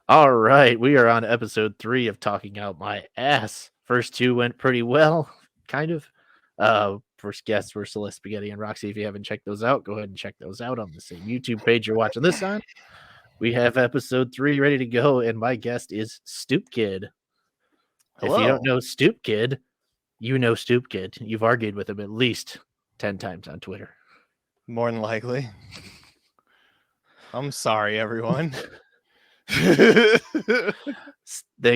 All right, we are on episode 3 of Talking Out My Ass. First two went pretty well, kind of. First guests were Celeste Spaghetti and Roxy. If you haven't checked those out, go ahead and check those out on the same YouTube page you're watching this on. We have episode 3 ready to go, and my guest is Stoop Kid. If you don't Hello. know Stoop Kid, you know Stoop Kid. You've argued with him at least 10 times on Twitter. More than likely. I'm sorry, everyone. Thank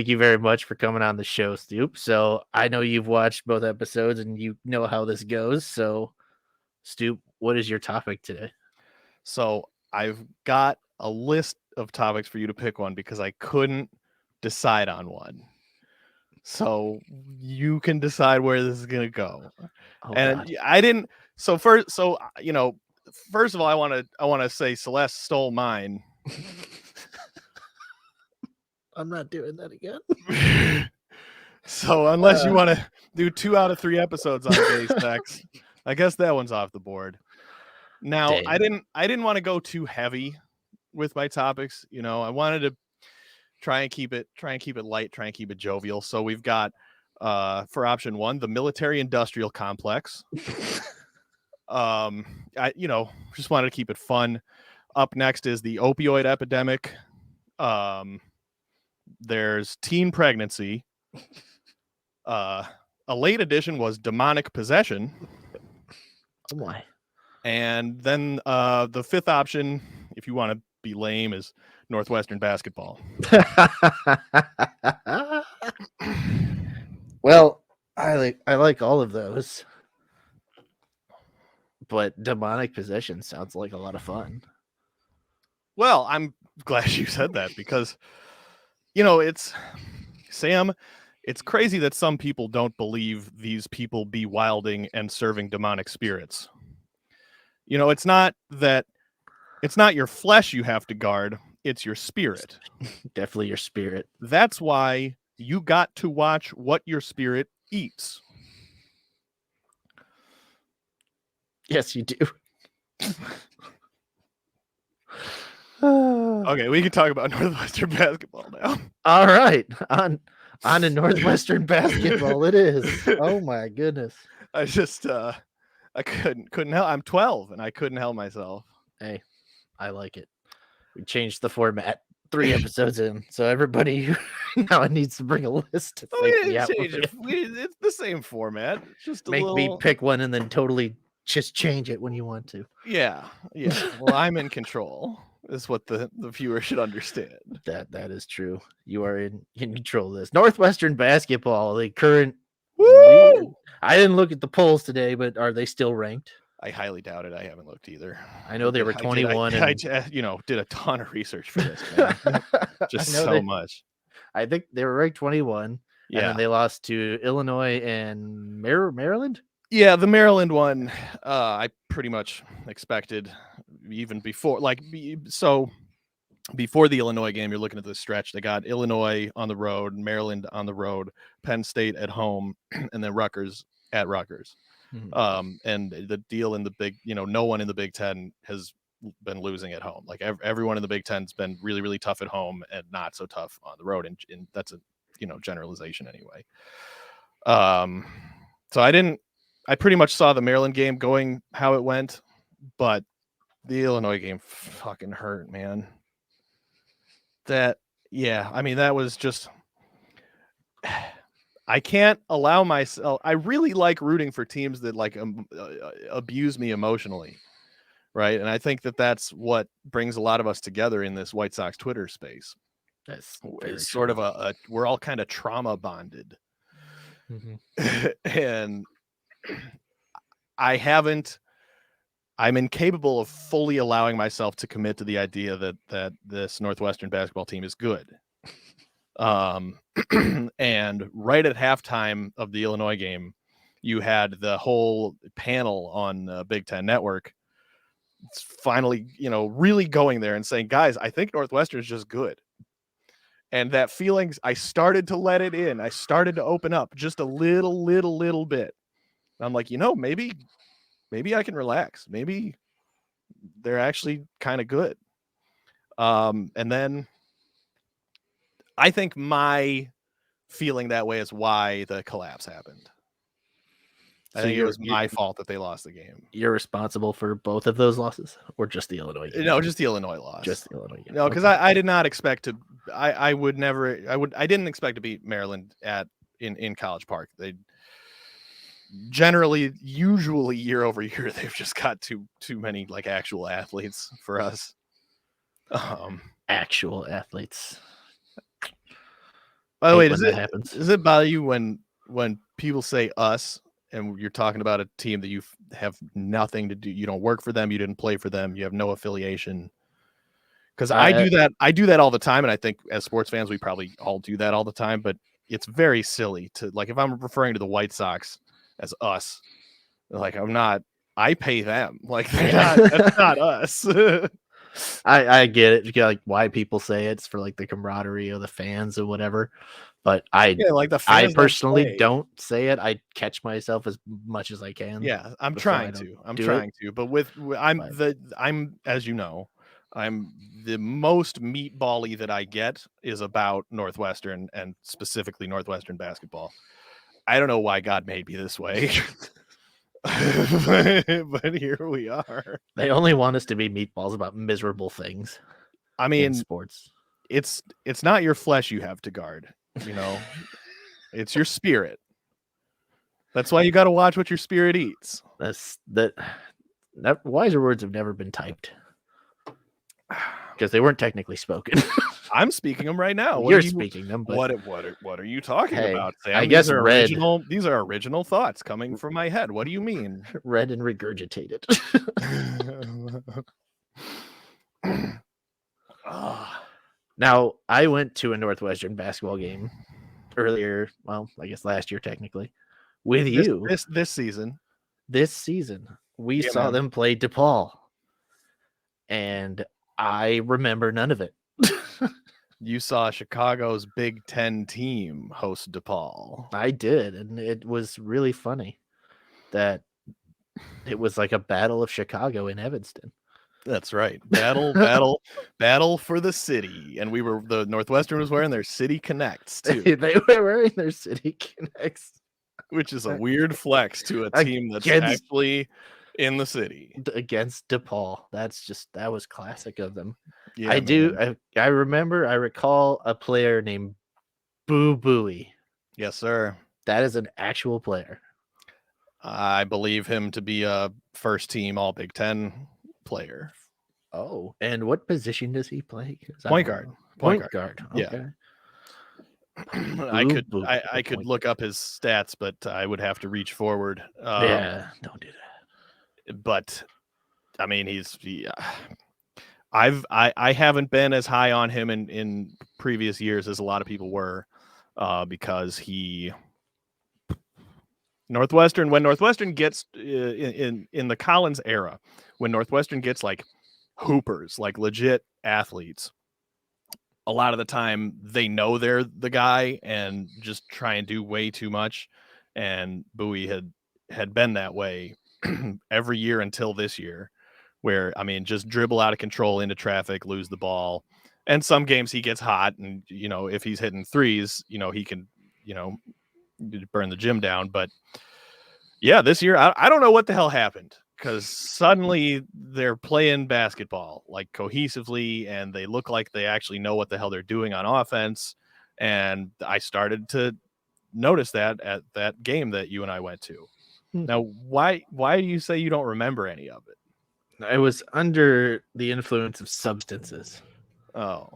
you very much for coming on the show, Stoop. So I know you've watched both episodes and you know how this goes. So, Stoop, what is your topic today? So I've got a list of topics for you to pick one because I couldn't decide on one. So you can decide where this is gonna go. Oh And God, I didn't. So first, first of all, I want to say Celeste stole mine. I'm not doing that again. So unless you want to do 2 out of 3 episodes on gay sex, I guess that one's off the board. Now, I Damn. didn't want to go too heavy with my topics. I wanted to try and keep it light, try and keep it jovial. So we've got for option 1, the military industrial complex. I just wanted to keep it fun. Up next is the opioid epidemic. There's teen pregnancy. A late addition was demonic possession. Oh my. And then the fifth option, if you want to be lame, is Northwestern basketball. Well, I like all of those, but demonic possession sounds like a lot of fun. Well, I'm glad you said that because, it's Sam. It's crazy that some people don't believe these people be wilding and serving demonic spirits. It's not your flesh you have to guard. It's your spirit. Definitely your spirit. That's why you got to watch what your spirit eats. Yes, you do. Okay, we can talk about Northwestern basketball now. All right, on to Northwestern basketball. It is. Oh my goodness. I just I couldn't help. I'm 12 and I couldn't help myself. Hey, I like it. We changed the format 3 episodes in, so everybody now needs to bring a list to Oh, fake we me didn't out. change it. It's the same format. It's just a Make me little. pick one and then totally just change it when you want to. Yeah. Well, I'm in control. Is what the viewer should understand. That is true. You are in control of this. Northwestern basketball, the current. Woo! I didn't look at the polls today, but are they still ranked? I highly doubt it. I haven't looked either. I know they were 21. I did a ton of research for this, man. Just so much. I think they were ranked 21. Yeah. And then they lost to Illinois and Maryland. Yeah, the Maryland one, I pretty much expected even before. Before the Illinois game, you're looking at this stretch. They got Illinois on the road, Maryland on the road, Penn State at home, and then Rutgers at Rutgers. Mm-hmm. And the deal in the big, no one in the Big Ten has been losing at home. Like everyone in the Big Ten's been really, really tough at home and not so tough on the road. And that's a, generalization anyway. So I pretty much saw the Maryland game going how it went, but the Illinois game fucking hurt, man. That was just, I can't allow myself. I really like rooting for teams that abuse me emotionally. Right. And I think that's what brings a lot of us together in this White Sox Twitter space. It's sort of we're all kind of trauma bonded. Mm-hmm. And I'm incapable of fully allowing myself to commit to the idea that this Northwestern basketball team is good. And right at halftime of the Illinois game, you had the whole panel on Big Ten Network. It's finally, really going there and saying, guys, I think Northwestern is just good. And that feeling, I started to let it in. I started to open up just a little bit. And I'm like, maybe I can relax. Maybe they're actually kind of good. And then I think my feeling that way is why the collapse happened. I think it was my fault that they lost the game. You're responsible for both of those losses, or just the Illinois game? No, just the Illinois loss. Just the Illinois game. No, because I did not expect to. I didn't expect to beat Maryland in College Park. They generally, usually year over year, they've just got too many like actual athletes for us. Actual athletes. By the way, does it bother you when people say us and you're talking about a team that you have nothing to do? You don't work for them. You didn't play for them. You have no affiliation. Because I do that all the time, and I think as sports fans, we probably all do that all the time. But it's very silly to like if I'm referring to the White Sox as us, like I pay them. Like that's not us. I get it. Like why people say it's for like the camaraderie of the fans and whatever. But I personally don't say it. I catch myself as much as I can. Yeah, I'm trying to. But I'm as you know, I'm the most meatball-y that I get is about Northwestern and specifically Northwestern basketball. I don't know why God made me this way. but here we are. They only want us to be meatballs about miserable things. I mean, in sports. It's not your flesh you have to guard, you know. It's your spirit. That's why you got to watch what your spirit eats. That wiser words have never been typed because they weren't technically spoken. I'm speaking them right now. You're speaking them. But what are you talking about, Sam? I guess these are original thoughts coming from my head. What do you mean? Read and regurgitated. Now, I went to a Northwestern basketball game earlier. Well, I guess last year technically with you. This season. This season, we saw them play DePaul, and I remember none of it. You saw Chicago's Big Ten team host DePaul. I did, and it was really funny that it was like a battle of Chicago in Evanston. That's right. Battle for the city. And the Northwestern was wearing their City Connects too. They were wearing their City Connects. Which is a weird flex to a team that's actually in the city. Against DePaul. That was classic of them. Yeah, I recall a player named Boo Buoy. Yes, sir. That is an actual player. I believe him to be a first team All Big Ten player. Oh, and what position does he play? Point guard. Point guard. Okay. Yeah. I could look up his stats, but I would have to reach forward. Yeah, don't do that. But I mean, I haven't been as high on him in previous years as a lot of people were, because when Northwestern gets in the Collins era, when Northwestern gets like hoopers, like legit athletes, a lot of the time they know they're the guy and just try and do way too much. And Bowie had been that way every year until this year, where, I mean, just dribble out of control into traffic, lose the ball. And some games he gets hot and, you know, if he's hitting threes, you know, he can, you know, burn the gym down. But yeah, this year, I don't know what the hell happened, because suddenly they're playing basketball like cohesively and they look like they actually know what the hell they're doing on offense. And I started to notice that at that game that you and I went to. Now, why do you say you don't remember any of it? I was under the influence of substances. Oh,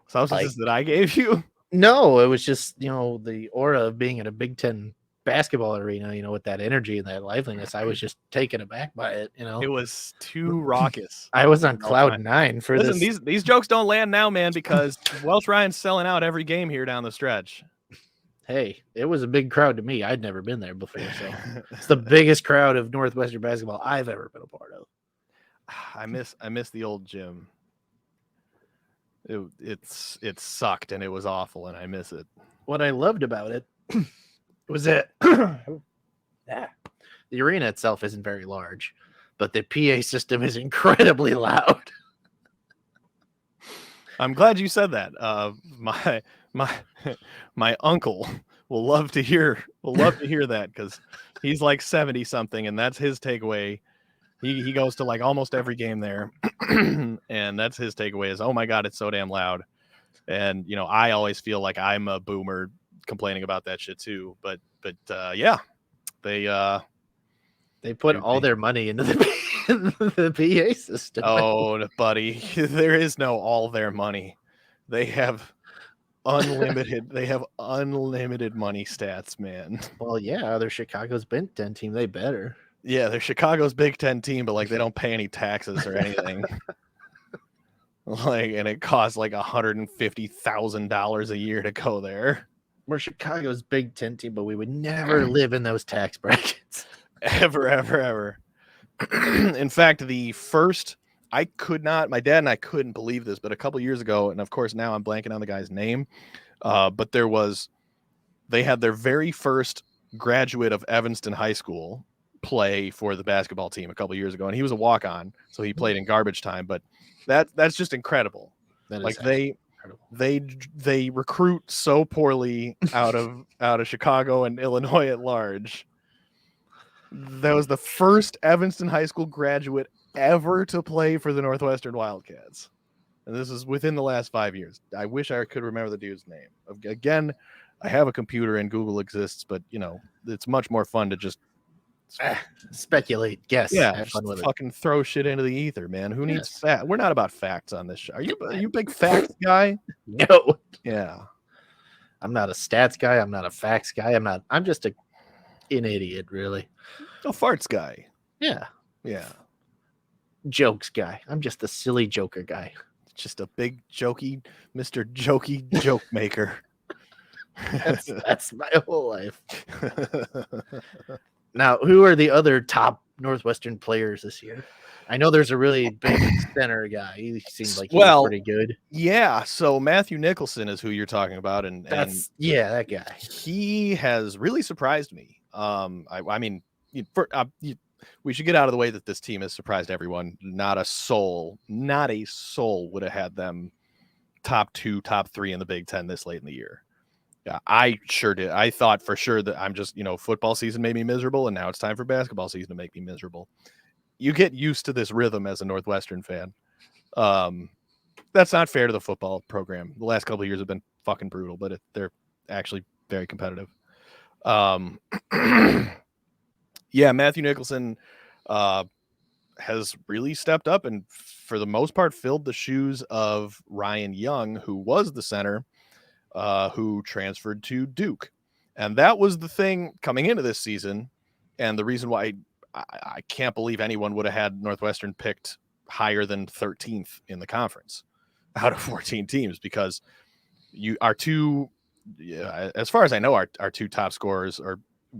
substances that I gave you? No, it was just, you know, the aura of being in a Big Ten basketball arena, you know, with that energy and that liveliness. I was just taken aback by it, you know. It was too raucous. I was on cloud nine for this. These jokes don't land now, man, because Welsh Ryan's selling out every game here down the stretch. Hey, it was a big crowd to me. I'd never been there before, so it's the biggest crowd of Northwestern basketball I've ever been a part of. I miss the old gym. It sucked and it was awful and I miss it. What I loved about it was that the arena itself isn't very large, but the PA system is incredibly loud. I'm glad you said that. My my uncle will love to hear that because he's like 70 something, and that's his takeaway. He goes to like almost every game there, and that's his takeaway is, oh my god, it's so damn loud. And I always feel like I'm a boomer complaining about that shit too. But yeah, they put all their money into the PA system. Oh, buddy, there is no all their money. They have unlimited money stats, man. Well, yeah, they're Chicago's Big Ten team. They better. Yeah, they're Chicago's Big Ten team, but like they don't pay any taxes or anything. And it costs like $150,000 a year to go there. We're Chicago's Big Ten team, but we would never live in those tax brackets. Ever. In fact, my dad and I couldn't believe this, but a couple years ago, and of course now I'm blanking on the guy's name, but they had their very first graduate of Evanston High School play for the basketball team a couple years ago, and he was a walk-on, so he played in garbage time, but that's just incredible. That is like incredible. they recruit so poorly out of Chicago and Illinois at large. That was the first Evanston High School graduate ever to play for the Northwestern Wildcats. And this is within the last 5 years. I wish I could remember the dude's name. Again, I have a computer and Google exists, but it's much more fun to just speculate, guess. Yeah, have fun with fucking throw shit into the ether, man. Who needs fact? We're not about facts on this show. Are you a big facts guy? No. Yeah. I'm not a stats guy. I'm not a facts guy. I'm just an idiot, really. A farts guy. Yeah. Yeah. Jokes guy. I'm just the silly joker guy. Just a big jokey, Mr. Jokey joke maker. That's my whole life. Now, who are the other top Northwestern players this year? I know there's a really big center guy. He seems like he's pretty good. Yeah, so Matthew Nicholson is who you're talking about, and that guy. He has really surprised me. I mean, we should get out of the way that this team has surprised everyone. Not a soul would have had them top 2, top 3 in the Big Ten this late in the year. Yeah, I sure did. I thought for sure that I'm just, football season made me miserable, and now it's time for basketball season to make me miserable. You get used to this rhythm as a Northwestern fan. That's not fair to the football program. The last couple of years have been fucking brutal, but they're actually very competitive. Yeah, Matthew Nicholson has really stepped up and for the most part filled the shoes of Ryan Young, who was the center, who transferred to Duke. And that was the thing coming into this season. And the reason why I can't believe anyone would have had Northwestern picked higher than 13th in the conference out of 14 teams, because as far as I know, our two top scorers, or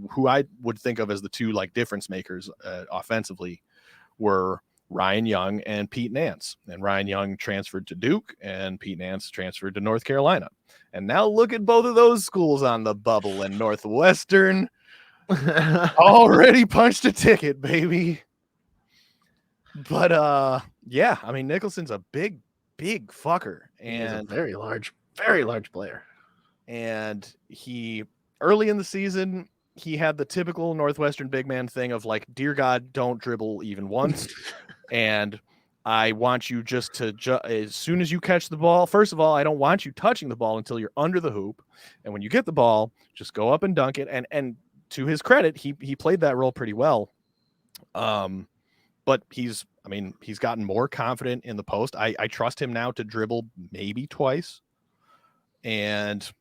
who I would think of as the two like difference makers offensively, were Ryan Young and Pete Nance. And Ryan Young transferred to Duke, and Pete Nance transferred to North Carolina. And now look at both of those schools on the bubble, and Northwestern already punched a ticket, baby. But yeah, I mean, Nicholson's a big fucker, and he's a very large player. And he early in the season, he had the typical Northwestern big man thing of like, dear God, don't dribble even once. And I want you just to, as soon as you catch the ball, first of all, I don't want you touching the ball until you're under the hoop. And when you get the ball, just go up and dunk it. And to his credit, he played that role pretty well. But he's gotten more confident in the post. I trust him now to dribble maybe twice. And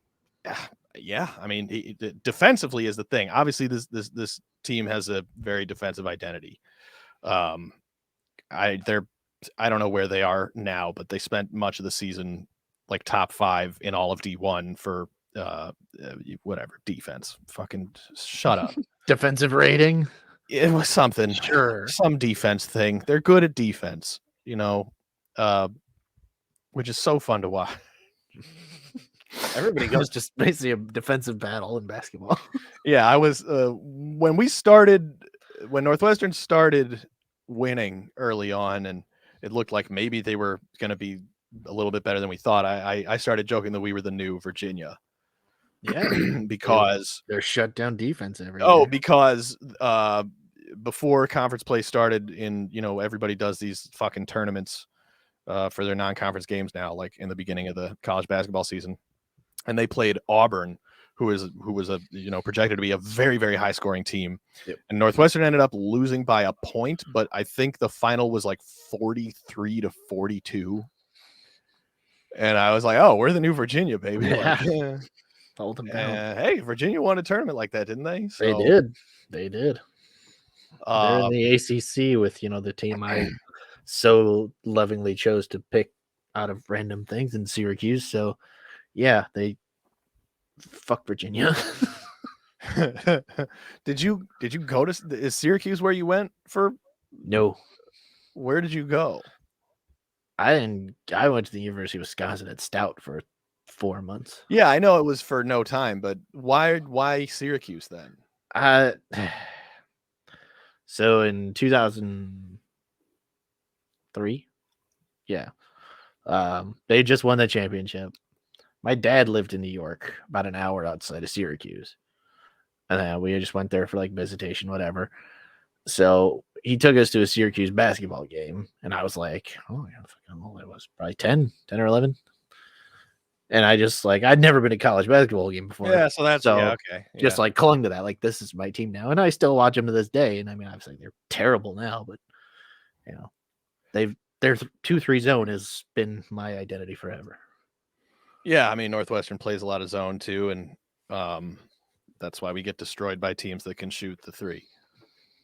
yeah, I mean, defensively is the thing. Obviously, this team has a very defensive identity. I don't know where they are now, but they spent much of the season like top 5 in all of D1 for whatever defense. Fucking shut up. Defensive rating. It was something. Sure. Some defense thing. They're good at defense, which is so fun to watch. Everybody goes just basically a defensive battle in basketball. Yeah, I was when Northwestern started winning early on, and it looked like maybe they were going to be a little bit better than we thought. I started joking that we were the new Virginia. Yeah, because they're shut down defense every year. because before conference play started, in everybody does these fucking tournaments for their non-conference games now, like in the beginning of the college basketball season, and they played Auburn, who was a projected to be a very, very high scoring team. Yep. And Northwestern ended up losing by a point, but I think the final was like 43-42. And I was like, oh, we're the new Virginia, baby. Yeah. Like, Hold them down. hey, Virginia won a tournament like that, didn't they? So, They did. They're in the ACC with the team I so lovingly chose to pick out of random things in Syracuse. So yeah, they fuck Virginia. Did you go to is Syracuse where you went for? No, Where did you go? I didn't. I went to the University of Wisconsin at Stout for 4 months. Yeah, I know it was for no time, but why Syracuse then? So in 2003, yeah, they just won the championship. My dad lived in New York, about an hour outside of Syracuse, and then we just went there for like visitation, whatever. So he took us to a Syracuse basketball game, and I was like, oh, yeah, how old I was, probably 10 or 11. And I just I'd never been to a college basketball game before. Yeah, so that's okay. Just clung to that, like this is my team now, and I still watch them to this day. And I mean, obviously they're terrible now, but their 2-3 zone has been my identity forever. Yeah, I mean Northwestern plays a lot of zone too, and that's why we get destroyed by teams that can shoot the three.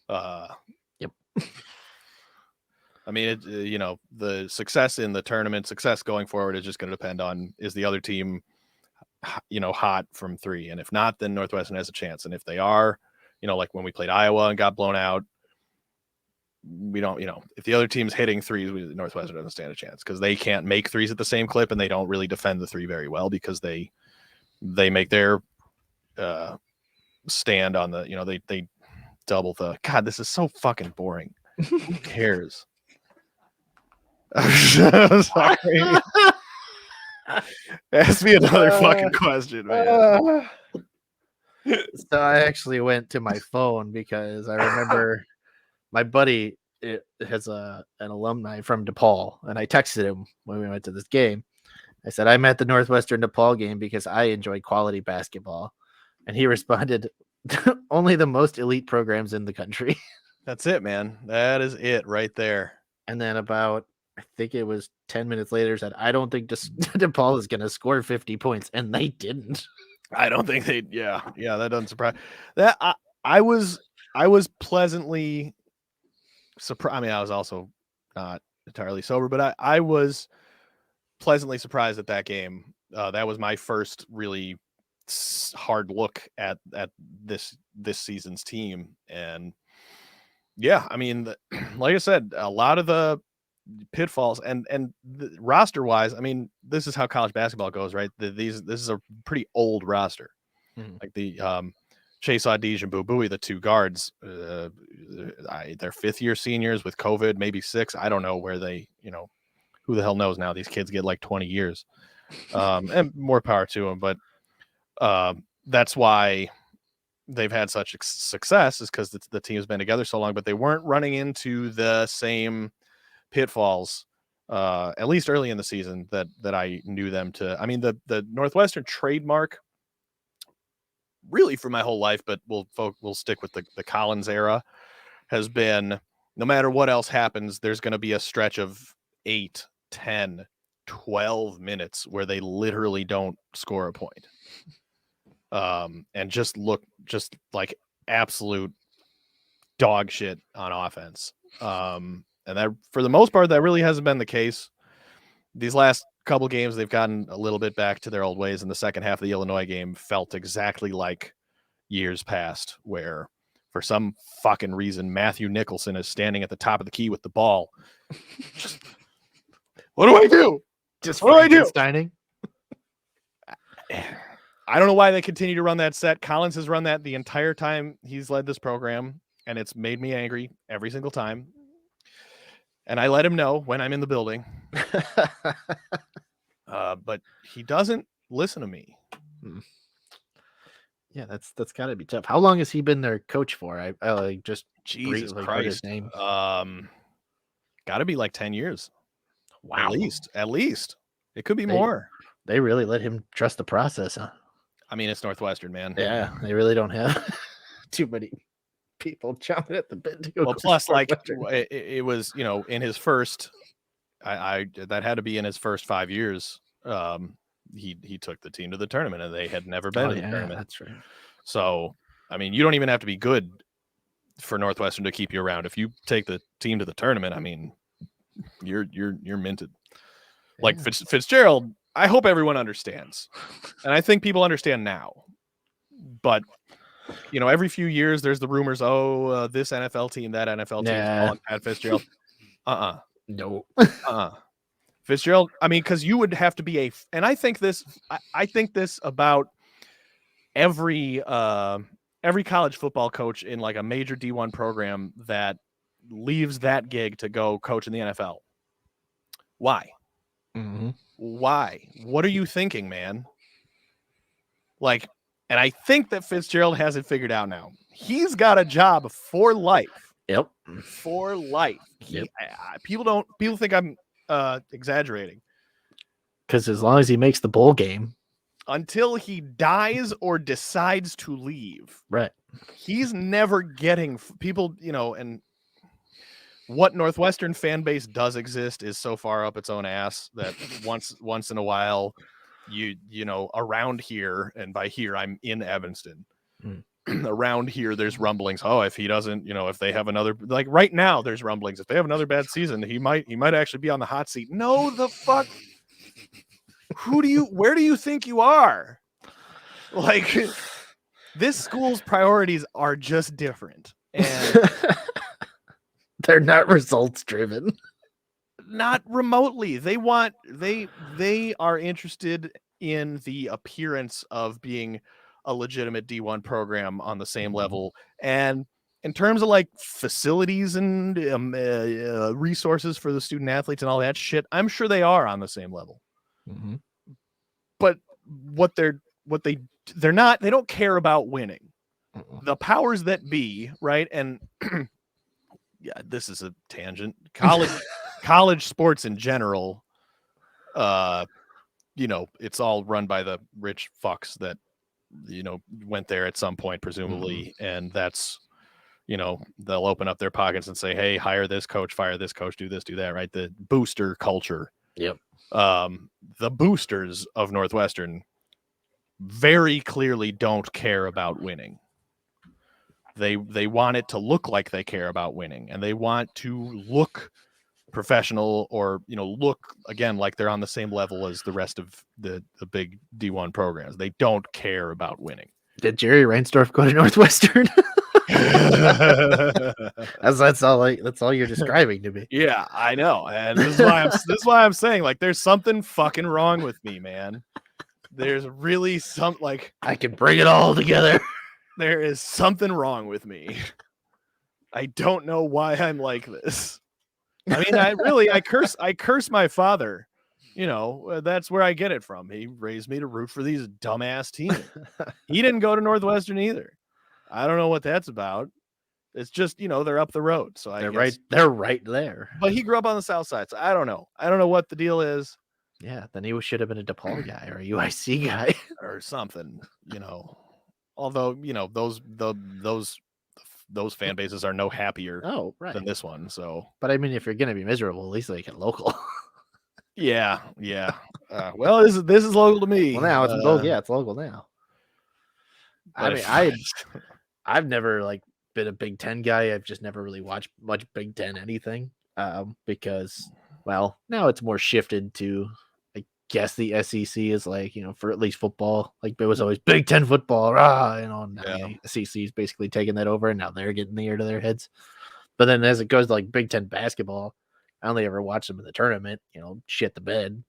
Yep. I mean, the success in the tournament, success going forward is just going to depend on, is the other team, hot from three, and if not, then Northwestern has a chance. And if they are, like when we played Iowa and got blown out, we don't, if the other team's hitting threes, Northwestern doesn't stand a chance because they can't make threes at the same clip, and they don't really defend the three very well because they make their stand on the, they double the. God, this is so fucking boring. Who cares? Sorry. Ask me another fucking question, man. So I actually went to my phone because I remember my buddy has an alumni from DePaul, and I texted him when we went to this game. I said, I'm at the Northwestern DePaul game because I enjoy quality basketball. And he responded, only the most elite programs in the country. That's it, man. That is it right there. And then about, I think it was 10 minutes later, said, I don't think DePaul is going to score 50 points. And they didn't. I don't think they, yeah, that doesn't surprise. That I was pleasantly surprised. I mean, I was also not entirely sober, but I was pleasantly surprised at that game. That was my first really hard look at this season's team, and yeah, I mean, like I said, a lot of the pitfalls and roster wise, I mean, this is how college basketball goes, right? This is a pretty old roster. Like the Chase Audige and Boo Buie, the two guards, they're fifth-year seniors with COVID, maybe 6. I don't know where they, who the hell knows now? These kids get like 20 years, and more power to them. But that's why they've had such success, is because the team's been together so long. But they weren't running into the same pitfalls, at least early in the season, that I knew them to. I mean, the Northwestern trademark, really for my whole life, but we'll stick with the Collins era, has been, no matter what else happens, there's going to be a stretch of 8, 10, 12 minutes where they literally don't score a point, and just look just like absolute dog shit on offense. And that, for the most part, that really hasn't been the case. These last couple games, they've gotten a little bit back to their old ways. In the second half of the Illinois game felt exactly like years past, where for some fucking reason Matthew Nicholson is standing at the top of the key with the ball. Just, what do I do? Just what do I do? I don't know why they continue to run that set. Collins has run that the entire time he's led this program, and it's made me angry every single time. and I let him know when I'm in the building. But he doesn't listen to me. Yeah, that's got to be tough. How long has he been their coach for? I like just Jesus like heard his Christ. name. Got to be like 10 years. Wow. At least. It could be more. They really let him trust the process, huh? I mean, it's Northwestern, man. Yeah, they really don't have too many people chomping at the bit to go. Well, plus, like it was, in his first, I that had to be in his first 5 years. He took the team to the tournament, and they had never been in the tournament. That's right. So, I mean, you don't even have to be good for Northwestern to keep you around. If you take the team to the tournament, I mean, you're minted. Yeah. Like Fitzgerald, I hope everyone understands, and I think people understand now. But every few years there's the rumors. Oh, this NFL team, that NFL team, calling Pat Fitzgerald. No. Fitzgerald. I mean, because you would have to be and I think this. I think this about every college football coach in like a major D1 program that leaves that gig to go coach in the NFL. Why? Mm-hmm. Why? What are you thinking, man? Like, and I think that Fitzgerald has it figured out now. He's got a job for life. Yep. For life. People think I'm exaggerating. Because as long as he makes the bowl game. Until he dies or decides to leave. Right. He's never getting people, and what Northwestern fan base does exist is so far up its own ass that once in a while, around here, and by here I'm in Evanston. Around here, there's rumblings. Oh, if he doesn't, if they have another, like right now, there's rumblings. If they have another bad season, he might actually be on the hot seat. No, the fuck. Where do you think you are? Like, this school's priorities are just different. And they're not results driven. Not remotely. They are interested in the appearance of being a legitimate D1 program on the same level. And in terms of like facilities and resources for the student athletes and all that shit, I'm sure they are on the same level. Mm-hmm. But they don't care about winning. Mm-mm. The powers that be, right? And yeah, this is a tangent. College sports in general, it's all run by the rich fucks that, went there at some point, presumably. Mm-hmm. And that's, they'll open up their pockets and say, hey, hire this coach, fire this coach, do this, do that, right? The booster culture. Yep. The boosters of Northwestern very clearly don't care about winning. They want it to look like they care about winning, and they want to look professional or, look again like they're on the same level as the rest of the big D1 programs. They don't care about winning. Did Jerry Reinsdorf go to Northwestern? that's all you're describing to me. Yeah, I know. And this is why I'm saying, like, there's something fucking wrong with me, man. There's really I can bring it all together. There is something wrong with me. I don't know why I'm like this. I mean, I curse my father. That's where I get it from. He raised me to root for these dumbass teams. He didn't go to Northwestern either. I don't know what that's about. It's just, they're up the road. So they're right there. But he grew up on the south side. So I don't know. I don't know what the deal is. Yeah, then he should have been a DePaul guy or a UIC guy or something, Although, those fan bases are no happier than this one. So, but I mean, if you're gonna be miserable, at least they get local. Yeah. Well, this is local to me. Well, now it's local. Yeah, it's local now. I mean, I've never been a Big Ten guy. I've just never really watched much Big Ten anything. Because now it's more shifted to, I guess the SEC is for at least football. It was always Big Ten football, now the SEC is basically taking that over, and now they're getting the ear to their heads. But then as it goes to Big Ten basketball, I only ever watch them in the tournament, shit the bed,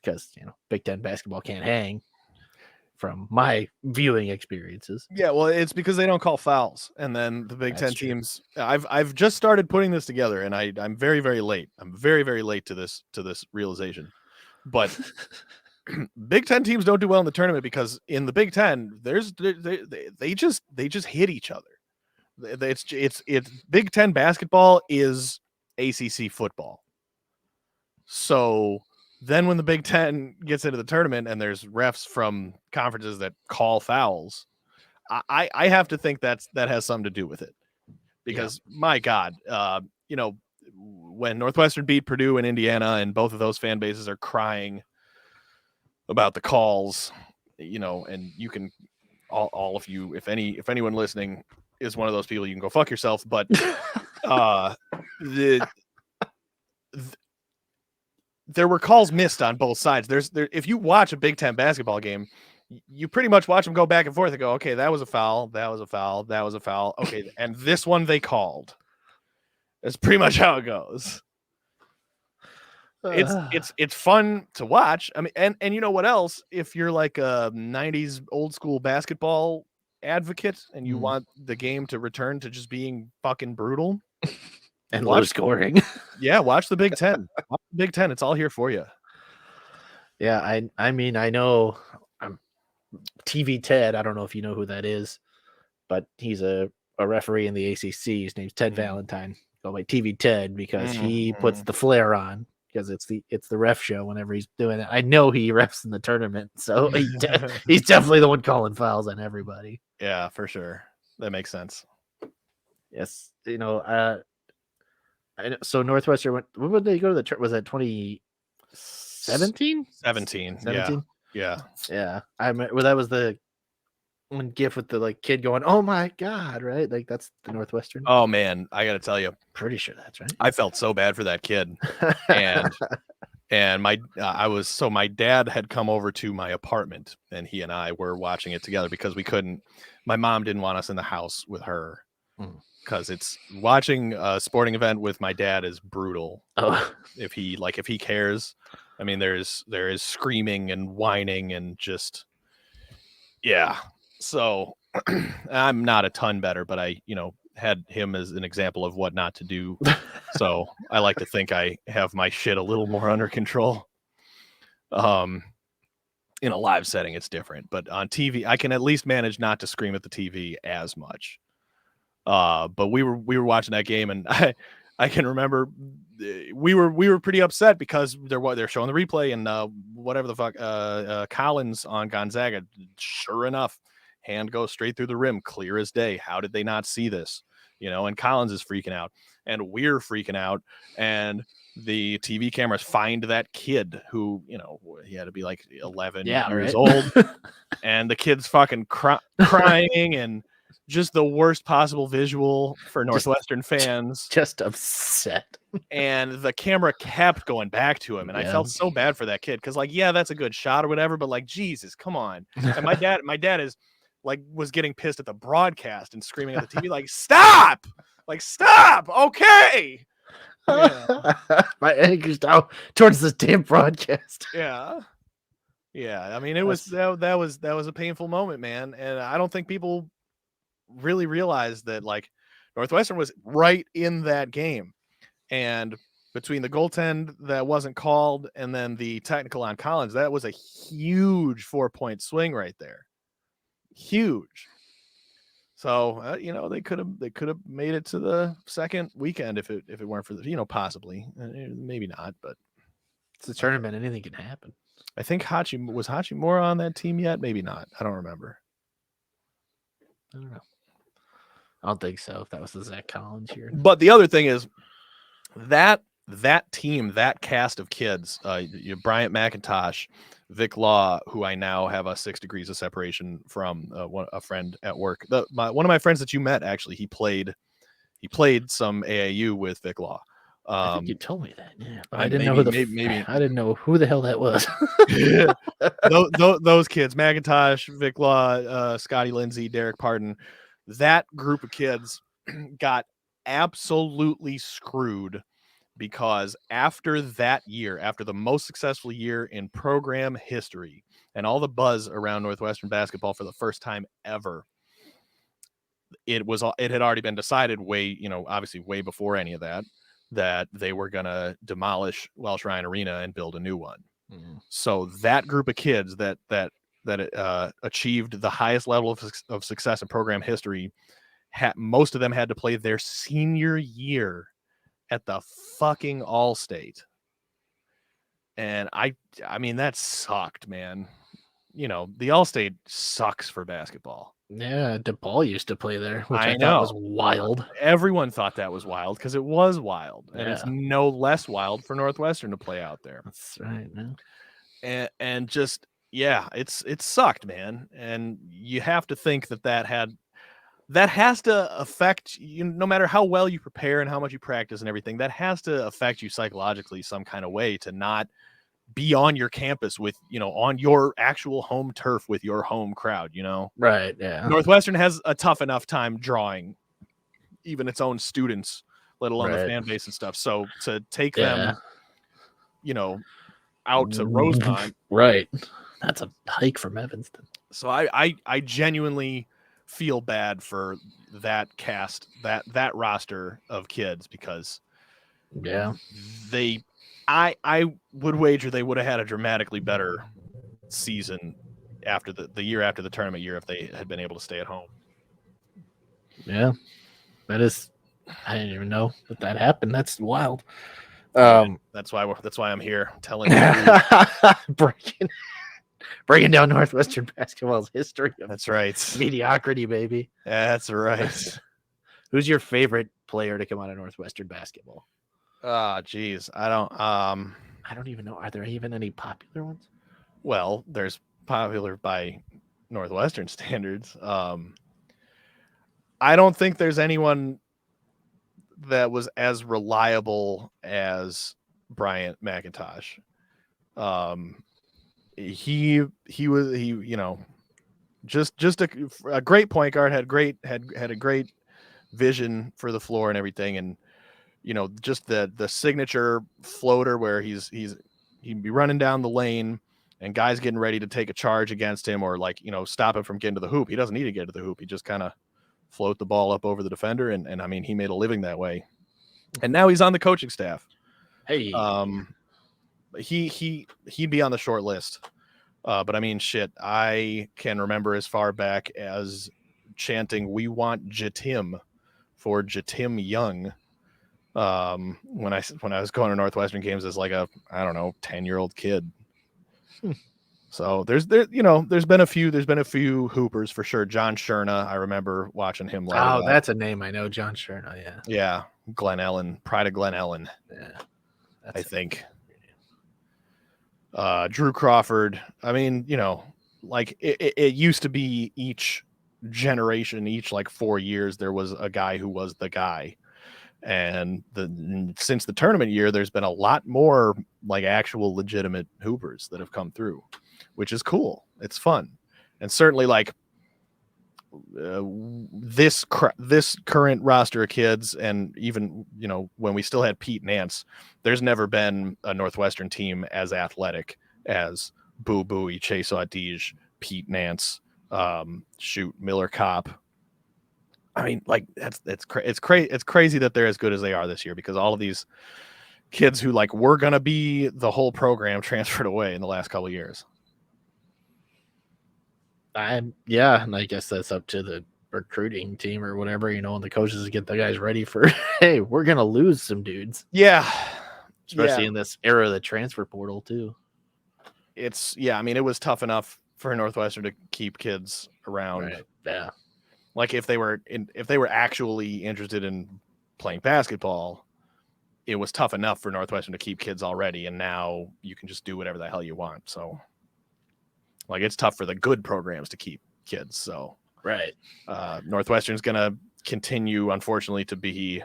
because Big Ten basketball can't hang. from my viewing experiences. Yeah, well, it's because they don't call fouls, and then the Big That's Ten true. teams. I've just started putting this together, and I'm very very late. I'm very very late to this realization. But Big Ten teams don't do well in the tournament because in the Big Ten, they just hit each other. It's Big Ten basketball is ACC football. So then when the Big Ten gets into the tournament and there's refs from conferences that call fouls, I have to think that has something to do with it. Because my God, you know, when Northwestern beat Purdue and Indiana, and both of those fan bases are crying about the calls, you know, and you can all of you, if anyone listening is one of those people, you can go fuck yourself. But there were calls missed on both sides. If you watch a Big Ten basketball game, you pretty much watch them go back and forth and go, okay, that was a foul, that was a foul, that was a foul. Okay, and this one they called. That's pretty much how it goes. It's fun to watch. I mean, and you know what else? If you're like a 90s old school basketball advocate and you want the game to return to just being fucking brutal and low scoring. Yeah, watch the Big Ten. Watch the Big Ten. It's all here for you. Yeah, I mean, I know TV Ted. I don't know if you know who that is, but he's a referee in the ACC. His name's Ted Valentine. Go by TV Ted because he puts the flair on. Because it's the ref show whenever he's doing it. I know he refs in the tournament, so he's definitely the one calling fouls on everybody. Yeah, for sure. That makes sense. Yes, you know. I know, so Northwestern went. When would they go to the? Was that 2017? 17. Yeah. I remember that was the one gif with the like kid going, "Oh my god!" Right? Like that's the Northwestern. Oh man, I got to tell you, pretty sure that's right. I felt so bad for that kid, and my dad had come over to my apartment, and he and I were watching it together because we couldn't. My mom didn't want us in the house with her because it's watching a sporting event with my dad is brutal. If he cares, I mean, there is screaming and whining and just So I'm not a ton better, but I, had him as an example of what not to do. So I like to think I have my shit a little more under control. In a live setting, it's different, but on TV, I can at least manage not to scream at the TV as much. But we were watching that game, and I can remember we were pretty upset because they're showing the replay, and whatever the fuck, Collins on Gonzaga, sure enough, hand goes straight through the rim, clear as day. How did they not see this? And Collins is freaking out, and we're freaking out, and the TV cameras find that kid who, he had to be like 11 years old, and the kid's fucking crying and just the worst possible visual for Northwestern fans. Just upset. And the camera kept going back to him, and I felt so bad for that kid because, that's a good shot or whatever, but Jesus, come on. And my dad is was getting pissed at the broadcast and screaming at the TV, stop! Stop! Okay. Yeah. My anger's down towards this damn broadcast. Yeah. I mean, it was that was a painful moment, man, and I don't think people really realized that Northwestern was right in that game, and between the goaltend that wasn't called and then the technical on Collins, that was a huge 4-point swing right there. Huge. So they could have made it to the second weekend if it weren't for the possibly, maybe not, but it's a tournament, anything can happen. I think Hachimura on that team yet? Maybe not. I don't remember. I don't know. I don't think so. If that was the Zach Collins year. But the other thing is that team, that cast of kids, Bryant McIntosh, Vic Law, who I now have a 6 degrees of separation from, a friend at work. One of my friends that you met, actually, he played some AAU with Vic Law. I think you told me that. Yeah, but I didn't know I didn't know who the hell that was. those kids, McIntosh, Vic Law, Scotty Lindsay, Derek Parton, that group of kids got absolutely screwed because after that year, after the most successful year in program history and all the buzz around Northwestern basketball for the first time ever, it had already been decided obviously way before any of that they were going to demolish Welsh Ryan Arena and build a new one. So that group of kids that achieved the highest level of success in program history, most of them had to play their senior year at the fucking All-State. And I mean, that sucked, man. The All-State sucks for basketball. Yeah, DePaul used to play there, which I know. thought was wild. Everyone thought that was wild because it was wild. And it's Yeah. no less wild for Northwestern to play out there. That's right, man. And just, yeah, it sucked, man. And you have to think that has to affect you, no matter how well you prepare and how much you practice and everything, that has to affect you psychologically some kind of way to not be on your campus with, on your actual home turf with your home crowd, Right. Yeah. Northwestern has a tough enough time drawing even its own students, let alone the fan base and stuff. So to take them, out to Rosemont. Right. That's a hike from Evanston. So I genuinely feel bad for that cast, that roster of kids, because I would wager they would have had a dramatically better season after the year after the tournament year if they had been able to stay at home. Yeah, that is. I didn't even know that happened. That's wild. That's why I'm here telling you, breaking down Northwestern basketball's history. That's right. Mediocrity, baby. That's right. Who's your favorite player to come out of Northwestern basketball? Geez, I don't even know. Are there even any popular ones? Well, there's popular by Northwestern standards. I don't think there's anyone that was as reliable as Bryant McIntosh. He was just a great point guard, had a great vision for the floor and everything, and just the signature floater where he'd be running down the lane and guys getting ready to take a charge against him or stop him from getting to the hoop. He doesn't need to get to the hoop. He just kind of float the ball up over the defender. And I mean, he made a living that way. And now he's on the coaching staff. Hey, he'd be on the short list. But I mean, shit, I can remember as far back as chanting, "We want Jatim" for Jatim Young. When I was going to Northwestern games as like a, I don't know, 10-year-old kid. So there's been a few hoopers for sure. John Sherna, I remember watching him. That's a name I know, John Sherna. Yeah. Yeah. Glen Ellen, pride of Glen Ellen. Yeah. I think. Drew Crawford. I mean, like it used to be each generation, each like 4 years, there was a guy who was the guy. And since the tournament year, there's been a lot more like actual legitimate hoopers that have come through, which is cool. It's fun. And certainly like this current roster of kids, and even, when we still had Pete Nance, there's never been a Northwestern team as athletic as Boo Buie, Chase Audige, Pete Nance, Miller Kopp. I mean, like it's crazy that they're as good as they are this year, because all of these kids who like were gonna be the whole program transferred away in the last couple of years. And I guess that's up to the recruiting team or whatever, and the coaches to get the guys ready for, hey, we're gonna lose some dudes. Yeah, especially in this era of the transfer portal too. I mean, it was tough enough for Northwestern to keep kids around. Right. Yeah. Like if they were actually interested in playing basketball, it was tough enough for Northwestern to keep kids already, and now you can just do whatever the hell you want. So, like, it's tough for the good programs to keep kids. So, right, Northwestern's gonna continue, unfortunately, to be,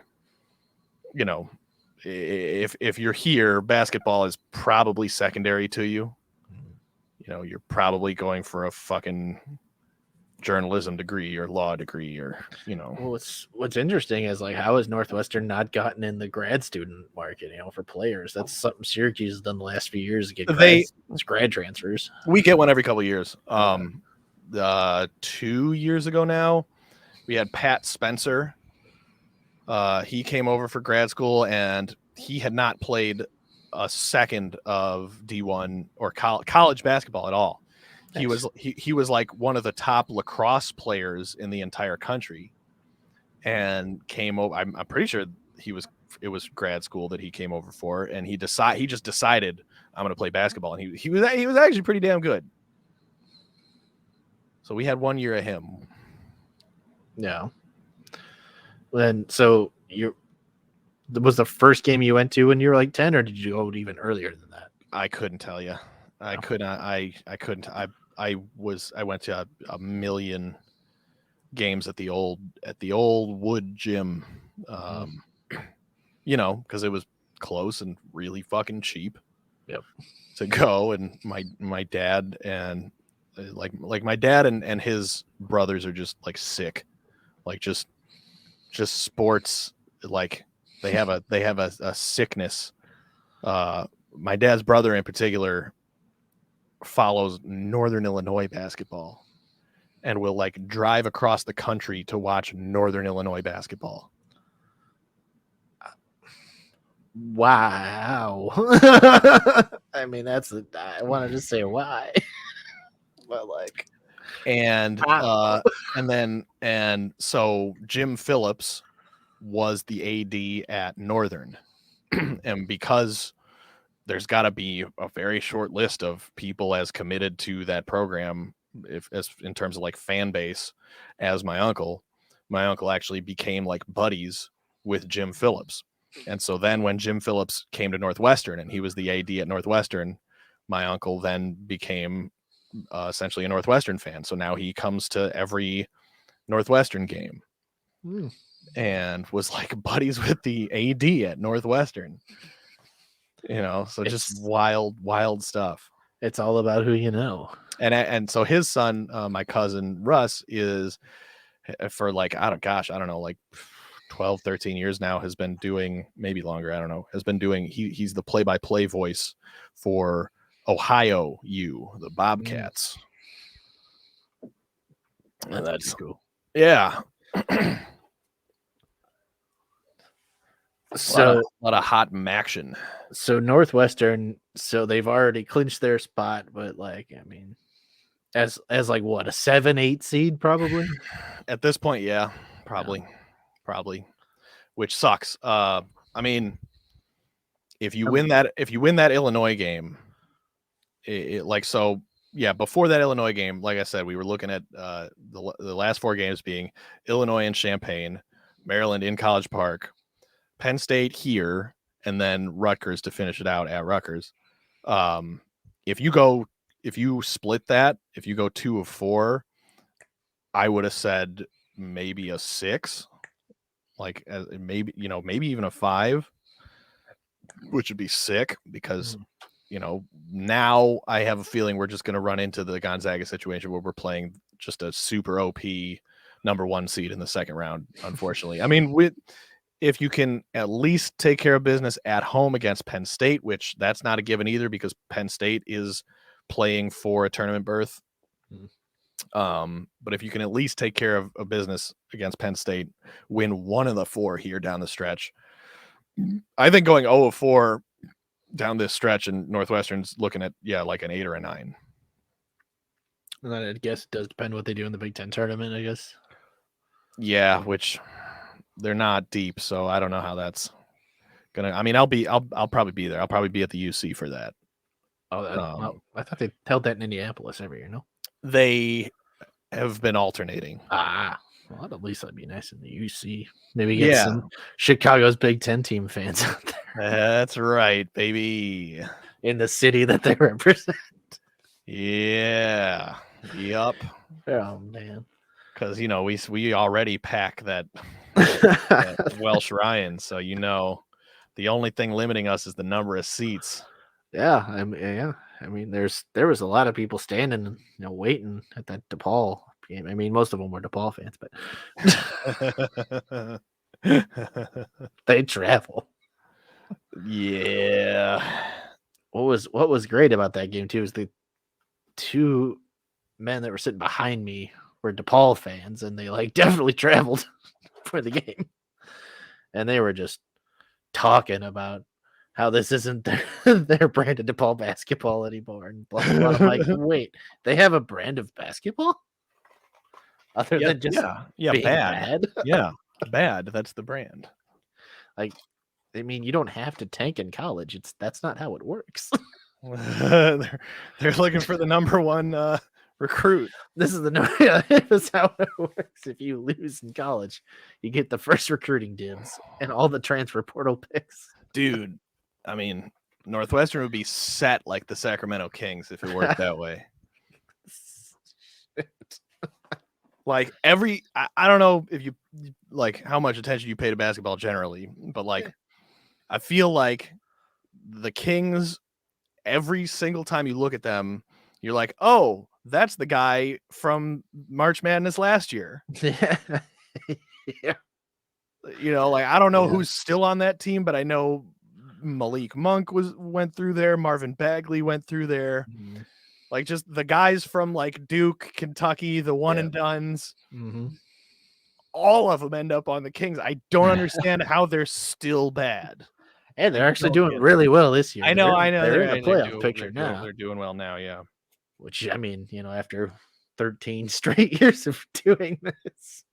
if you're here, basketball is probably secondary to you. You're probably going for a fucking journalism degree or law degree or Well, what's interesting is like how has Northwestern not gotten in the grad student market? For players, that's something Syracuse has done the last few years to get grad transfers. We get one every couple of years. 2 years ago now, we had Pat Spencer. He came over for grad school, and he had not played a second of D1 or college basketball at all. He was like one of the top lacrosse players in the entire country, and came over. I'm pretty sure it was grad school that he came over for, and he just decided I'm going to play basketball, and he was actually pretty damn good. So we had 1 year of him. Yeah. Then so was the first game you went to when you were like 10, or did you go even earlier than that? I couldn't tell you. I could not. I couldn't. I went to a million games at the old wood gym. Because it was close and really fucking cheap. Yep. To go, and my dad and my dad and his brothers are just like sick, like just sports, like they have a sickness. My dad's brother in particular follows Northern Illinois basketball and will like drive across the country to watch Northern Illinois basketball. Wow. I mean, I wanted to say why. But like, and so Jim Phillips was the AD at Northern. And because there's got to be a very short list of people as committed to that program, as in terms of like fan base, as my uncle actually became like buddies with Jim Phillips. And so then when Jim Phillips came to Northwestern and he was the AD at Northwestern, my uncle then became essentially a Northwestern fan. So now he comes to every Northwestern game and was like buddies with the AD at Northwestern. So just wild stuff. It's all about who you know. And so his son, my cousin Russ, is for like, I don't know, like 12, 13 years now, has been doing, maybe longer, I don't know, he's the play-by-play voice for Ohio U, the Bobcats. And that's cool. Yeah. So a lot of hot action. So Northwestern, so they've already clinched their spot, but like, I mean, as like what, a 7-8 seed probably at this point. Yeah, probably, which sucks. I mean, if you win that Illinois game, before that Illinois game, like I said, we were looking at the last four games being Illinois and Champaign, Maryland in College Park, Penn State here, and then Rutgers to finish it out at Rutgers. If you split that, if you go 2 of 4, I would have said maybe a 6, like maybe even a 5, which would be sick because now I have a feeling we're just going to run into the Gonzaga situation where we're playing just a super OP number 1 seed in the second round. Unfortunately, I mean, if you can at least take care of business at home against Penn State, which that's not a given either because Penn State is playing for a tournament berth. But if you can at least take care of business against Penn State, win 1 of the 4 here down the stretch, I think going 0 of 4 down this stretch and Northwestern's looking at like an 8 or a 9. And then I guess it does depend what they do in the Big Ten tournament, I guess. Yeah, which they're not deep, so I don't know how that's gonna. I mean, I'll probably be there. I'll probably be at the UC for that. Oh, I thought they held that in Indianapolis every year. No, they have been alternating. Well, at least that'd be nice in the UC. Maybe get some Chicago's Big Ten team fans out there. That's right, baby. In the city that they represent. Yeah. Yep. Oh man. Because we already pack that Welsh Ryan, so the only thing limiting us is the number of seats. Yeah, I mean, there was a lot of people standing, waiting at that DePaul game. I mean, most of them were DePaul fans, but they travel. Yeah. What was great about that game too is the two men that were sitting behind me were DePaul fans, and they like definitely traveled for the game, and they were just talking about how this isn't their brand of DePaul basketball anymore, and blah blah blah. I'm like, wait, they have a brand of basketball other than just yeah, being bad. bad? Yeah, bad. That's the brand. Like, I mean, you don't have to tank in college. That's not how it works. they're looking for the number one recruit. This is that's how it works. If you lose in college, you get the first recruiting dibs and all the transfer portal picks. Dude, I mean, Northwestern would be set like the Sacramento Kings if it worked that way. Like I don't know if you like how much attention you pay to basketball generally, but like I feel like the Kings, every single time you look at them, you're like, oh, that's the guy from March Madness last year. Yeah. You know, like I don't know who's still on that team, but I know Malik Monk went through there, Marvin Bagley went through there. Mm-hmm. Like just the guys from like Duke, Kentucky, the one and dones. Mm-hmm. All of them end up on the Kings. I don't understand how they're still bad. And they're actually doing really well this year. I know. They're in the playoff picture now. They're doing well now, yeah. Which, I mean, you know, after 13 straight years of doing this,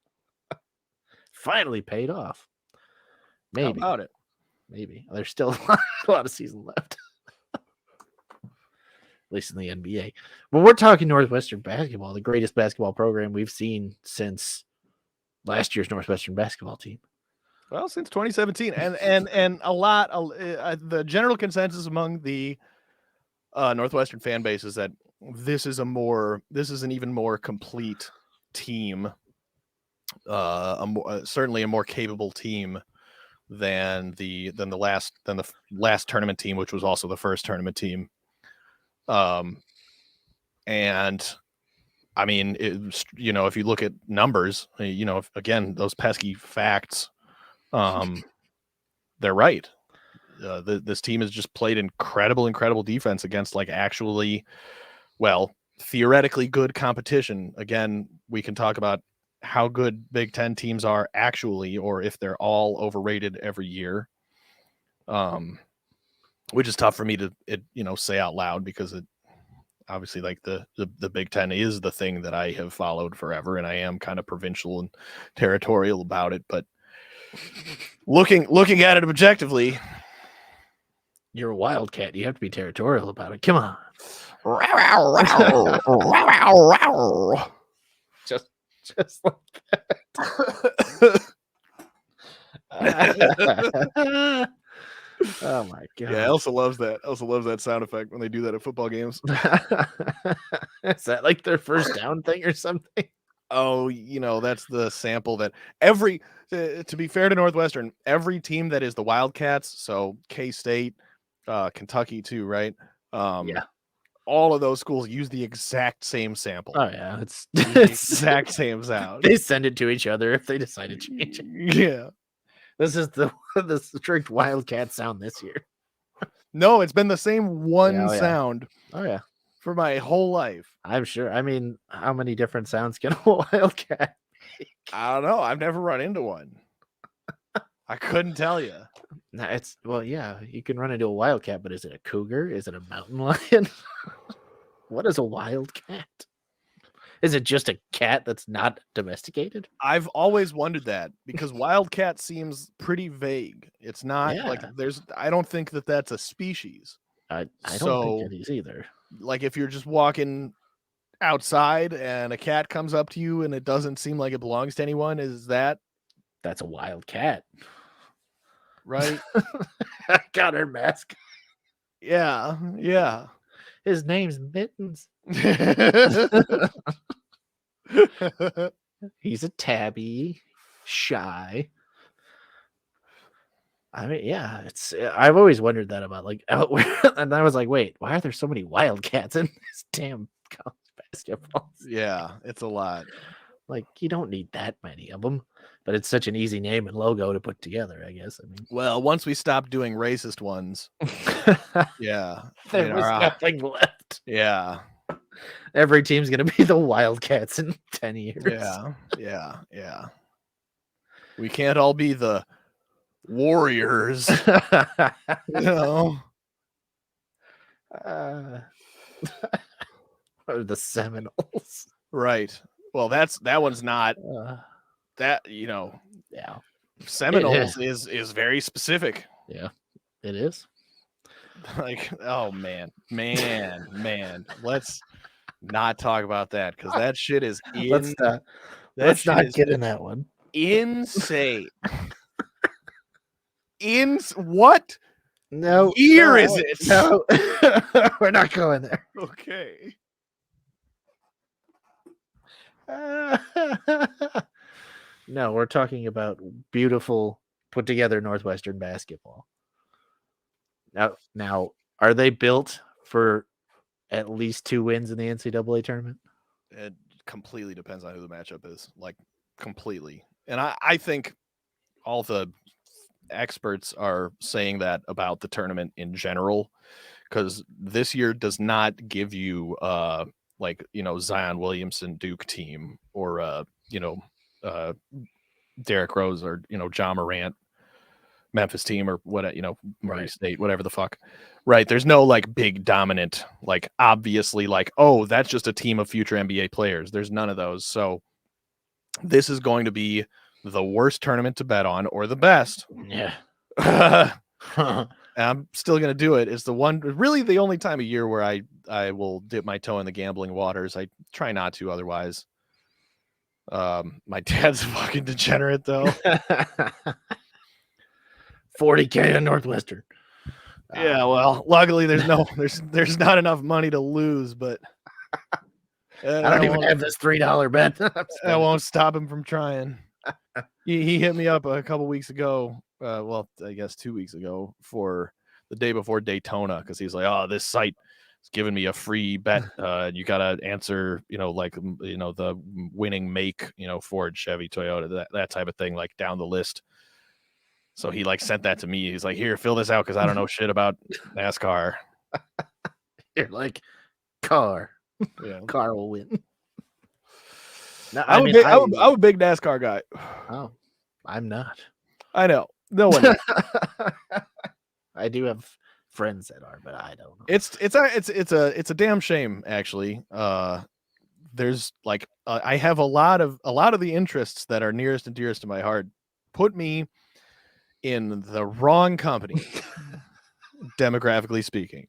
finally paid off. Maybe. How about it? Maybe. There's still a lot of season left. At least in the NBA. But we're talking Northwestern basketball, the greatest basketball program we've seen since last year's Northwestern basketball team. Well, since 2017, and a lot the general consensus among the Northwestern fan base is that this is an even more complete team, certainly a more capable team than the last tournament team, which was also the first tournament team. And I mean, you know, if you look at numbers, you know, again, those pesky facts, they're right. This team has just played incredible defense against like actually, well, theoretically good competition. Again, we can talk about how good Big Ten teams are actually, or if they're all overrated every year. Which is tough for me to say out loud because it obviously like the Big Ten is the thing that I have followed forever, and I am kind of provincial and territorial about it. But looking at it objectively, you're a Wildcat. You have to be territorial about it. Come on. Just like that. Oh my god! Yeah, Elsa loves that. Elsa loves that sound effect when they do that at football games. Is that like their first down thing or something? Oh, you know, that's the sample that every. To be fair to Northwestern, every team that is the Wildcats, so K-State, Kentucky too, right? Yeah. All of those schools use the exact same sample. Oh yeah, it's the exact same sound. They send it to each other if they decide to change it. Yeah. This is the strict Wildcat sound this year. No, it's been the same one sound. Oh yeah. For my whole life. I'm sure. I mean, how many different sounds can a Wildcat make? I don't know. I've never run into one. I couldn't tell you. Yeah, you can run into a Wildcat, but is it a cougar? Is it a mountain lion? What is a Wildcat? Is it just a cat that's not domesticated? I've always wondered that because Wildcat seems pretty vague. It's not like I don't think that that's a species. I don't think it is either. Like if you're just walking outside and a cat comes up to you and it doesn't seem like it belongs to anyone, that's a Wildcat. Right? Got her mask. Yeah. His name's Mittens. He's a tabby, shy. I mean, yeah, I've always wondered that about like, and I was like, wait, why are there so many Wildcats in this damn college basketballs. Yeah, it's a lot. Like, you don't need that many of them, but it's such an easy name and logo to put together, I guess. I Well, once we stop doing racist ones, mean, yeah, I there mean, was nothing left. yeah, Every team's going to be the Wildcats in 10 years. yeah. We can't all be the Warriors, you know. Or the Seminoles. Right. Well, that one's not that, Yeah. Seminoles is very specific. Yeah, it is. Like, oh man. Let's not talk about that because that shit is Let's not get in that one. Insane. What No year is it? No, we're not going there. Okay. No, we're talking about beautiful, put together Northwestern basketball. Now, are they built for at least 2 wins in the NCAA tournament? It completely depends on who the matchup is. Like, completely. And I think all the experts are saying that about the tournament in general, because this year does not give you Zion Williamson Duke team or Derrick Rose or John Morant Memphis team or what Murray Right. State, whatever the fuck. Right. There's no like big dominant, like obviously like, oh, that's just a team of future NBA players. There's none of those. So this is going to be the worst tournament to bet on or the best. Yeah. I'm still going to do it. It's really the only time of year where I will dip my toe in the gambling waters. I try not to otherwise. My dad's a fucking degenerate though. $40K on Northwestern. Yeah, well, luckily there's not enough money to lose, but I don't even have this $3 bet. That won't stop him from trying. He hit me up a couple weeks ago. Well, I guess 2 weeks ago for the day before Daytona because he's like, "Oh, this site is giving me a free bet. You gotta answer, the winning make, Ford, Chevy, Toyota, that type of thing, like down the list." So he like sent that to me. He's like, "Here, fill this out because I don't know shit about NASCAR." You're like, car. Yeah. Car will win. No, I'm a big NASCAR guy. Oh, I'm not. I know. No one. I do have friends that are, but I don't know. It's a damn shame actually. There's like I have a lot of the interests that are nearest and dearest to my heart put me in the wrong company, demographically speaking.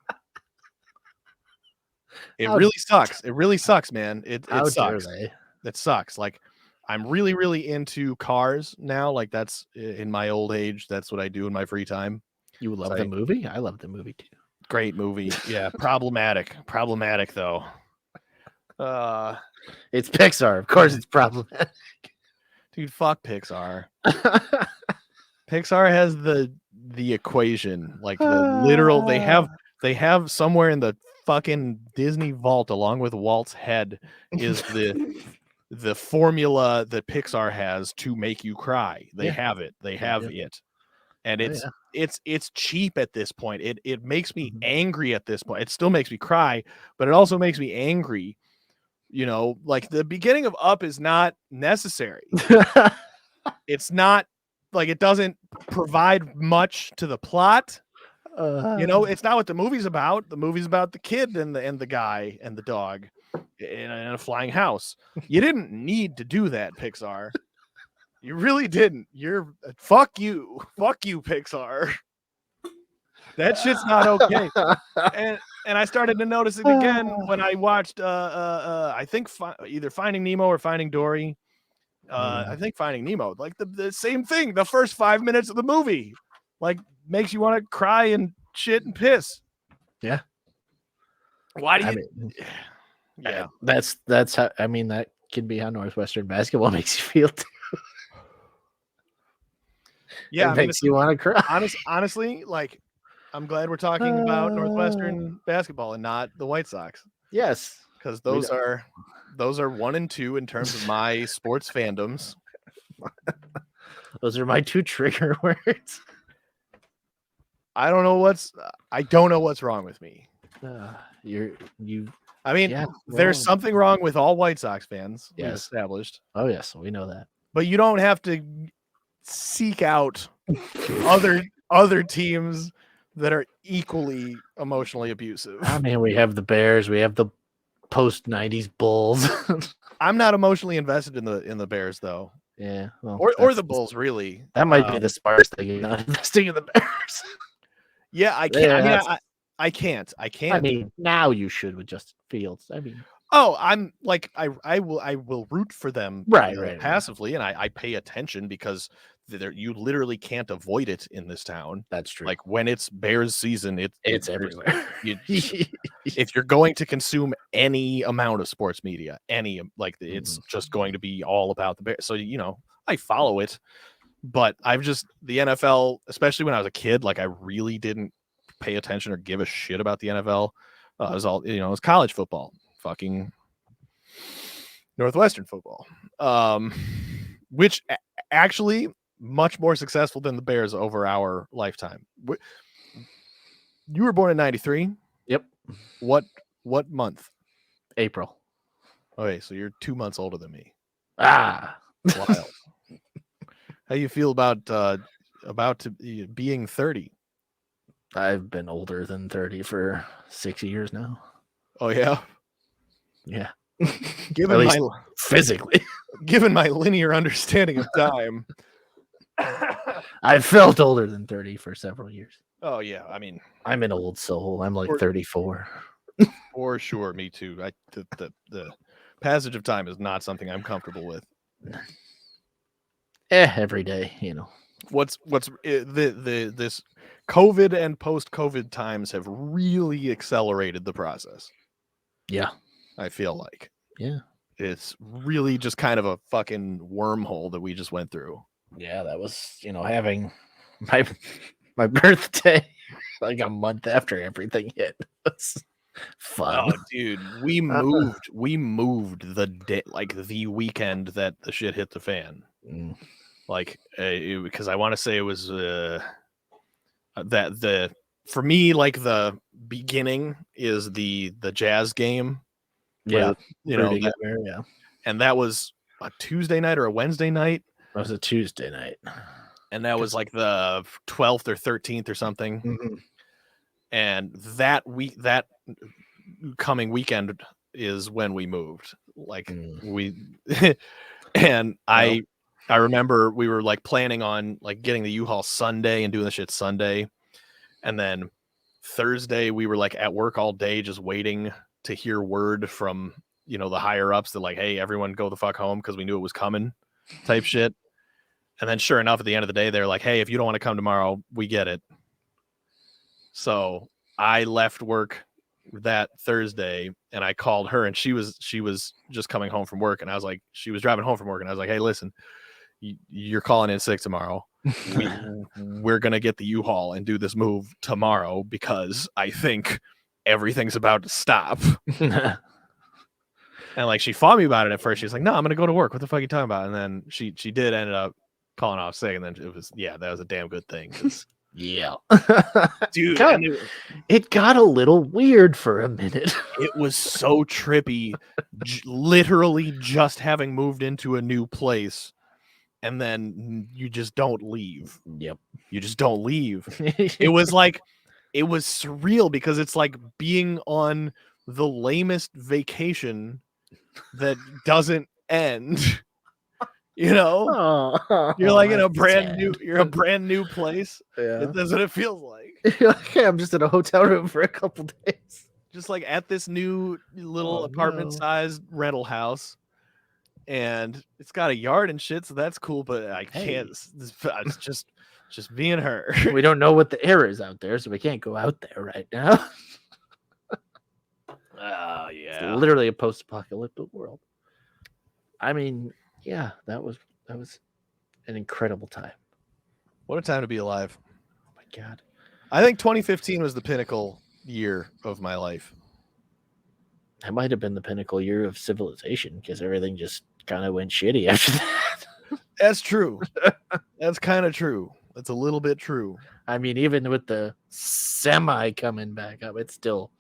It really sucks. It really sucks, man. It sucks. It sucks. Like, I'm really, really into cars now. Like, that's in my old age. That's what I do in my free time. You love the movie? I love the movie too. Great movie. Yeah. Problematic though. It's Pixar. Of course it's problematic. Dude, fuck Pixar. Pixar has the equation, like the literal. They have somewhere in the fucking Disney vault, along with Walt's head, is the formula that Pixar has to make you cry. They have it. They have it, and it's cheap at this point. It makes me angry at this point. It still makes me cry, but it also makes me angry. Like the beginning of Up is not necessary. It's not. Like, it doesn't provide much to the plot. It's not what the movie's about. The movie's about the kid and the guy and the dog in a flying house. You didn't need to do that, Pixar. You really didn't. Fuck you, Pixar. That shit's not okay. And I started to notice it again when I watched I think either Finding Nemo or Finding Dory. I think Finding Nemo, like the same thing. The first 5 minutes of the movie, like, makes you want to cry and shit and piss. Yeah. Why do you? Yeah, that's how. I mean, that can be how Northwestern basketball makes you feel too. Yeah, it makes you want to cry. Honestly, like, I'm glad we're talking about Northwestern basketball and not the White Sox. Yes, because those are 1 and 2 in terms of my sports fandoms. Those are my 2 trigger words. I don't know what's wrong with me. I mean, Yeah, there's well, something wrong with all White Sox fans. We've Yes. established. Oh yes, we know that. But you don't have to seek out other teams that are equally emotionally abusive. I mean, we have the Bears, we have the post '90s Bulls. I'm not emotionally invested in the Bears though, Yeah, well, or the Bulls really. That might be the smartest thing, not investing in the Bears. Yeah, I can't. I mean, I can't. I mean, now you should with Justin Fields. I mean, I'm like I will root for them right. passively, and I pay attention because you literally can't avoid it in this town. That's true. Like when it's Bears season, it's everywhere. If you're going to consume any amount of sports media, it's just going to be all about the Bears. So I follow it, but the NFL, especially when I was a kid, like I really didn't pay attention or give a shit about the NFL. It was all it was college football. Fucking Northwestern football, which actually much more successful than the Bears over our lifetime. You were born in 93. Yep. What month? April. Okay, so you're 2 months older than me. Wild. How you feel about being 30? I've been older than 30 for 6 years now. Oh yeah. Yeah. Given my physically, given my linear understanding of time, I felt older than 30 for several years. Oh yeah, I mean, I'm an old soul. I'm like 34. For sure, me too. The passage of time is not something I'm comfortable with. Every day, What's this COVID and post-COVID times have really accelerated the process. Yeah. I feel like. Yeah. It's really just kind of a fucking wormhole that we just went through. Yeah, that was, having my birthday like a month after everything hit. It's fun. Oh, dude, we moved the day, like the weekend that the shit hit the fan. Like, because I want to say it was for me, like the beginning is the Jazz game. Yeah, yeah. And that was a Tuesday night or a Wednesday night. It was a Tuesday night. And that was like the 12th or 13th or something. Mm-hmm. And that coming weekend is when we moved. Like and I remember we were like planning on like getting the U-Haul Sunday and doing the shit Sunday. And then Thursday we were like at work all day just waiting to hear word from the higher ups that like, hey, everyone go the fuck home because we knew it was coming type shit. And then sure enough, at the end of the day, they're like, hey, if you don't want to come tomorrow, we get it. So I left work that Thursday and I called her and she was just coming home from work. And I was like, she was driving home from work. And I was like, hey, listen, you're calling in sick tomorrow. We're going to get the U-Haul and do this move tomorrow because I think everything's about to stop. And like she fought me about it at first. She was like, no, I'm gonna go to work. What the fuck are you talking about? And then she did ended up calling off sick. And then it was that was a damn good thing. Yeah. Dude, it got a little weird for a minute. It was so trippy. Literally just having moved into a new place. And then you just don't leave. Yep. You just don't leave. It was surreal because it's like being on the lamest vacation that doesn't end. You're like in a brand new place. Yeah. That's what it feels like. Okay, I'm just in a hotel room for a couple days. Just like at this new little apartment sized rental house. And it's got a yard and shit, so that's cool, but I can't. It's just me and her. We don't know what the air is out there, so we can't go out there right now. Oh, yeah. It's literally a post-apocalyptic world. I mean, yeah, that was an incredible time. What a time to be alive. Oh my God. I think 2015 was the pinnacle year of my life. That might have been the pinnacle year of civilization because everything just kind of went shitty after that. That's true. That's kind of true. That's a little bit true. I mean, even with the semi coming back up, it's still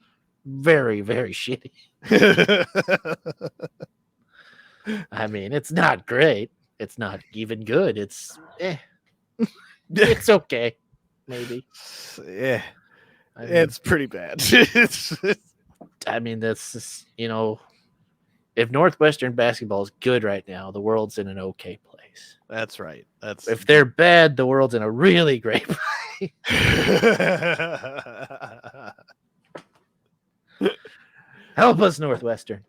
very, very shitty. I mean, it's not great. It's not even good. It's it's okay, maybe. Yeah, I mean, it's pretty bad. I mean, that's just, if Northwestern basketball is good right now, the world's in an okay place. That's right. That's If they're bad, the world's in a really great place. Help us, Northwestern.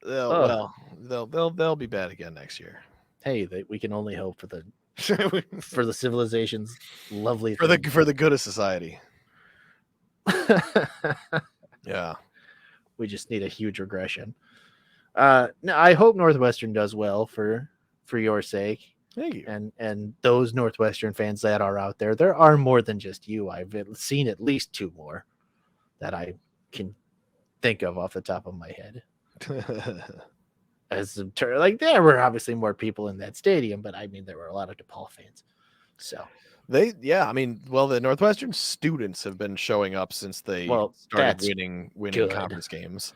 Well, they'll be bad again next year. Hey, we can only hope for the civilization's lovely for the good of society. Yeah, we just need a huge regression. No, I hope Northwestern does well for your sake. Thank you. And those Northwestern fans that are out there, there are more than just you. I've seen at least 2 more that I can think of off the top of my head. As like there were obviously more people in that stadium, but I mean there were a lot of DePaul fans. So the Northwestern students have been showing up since they started winning conference games.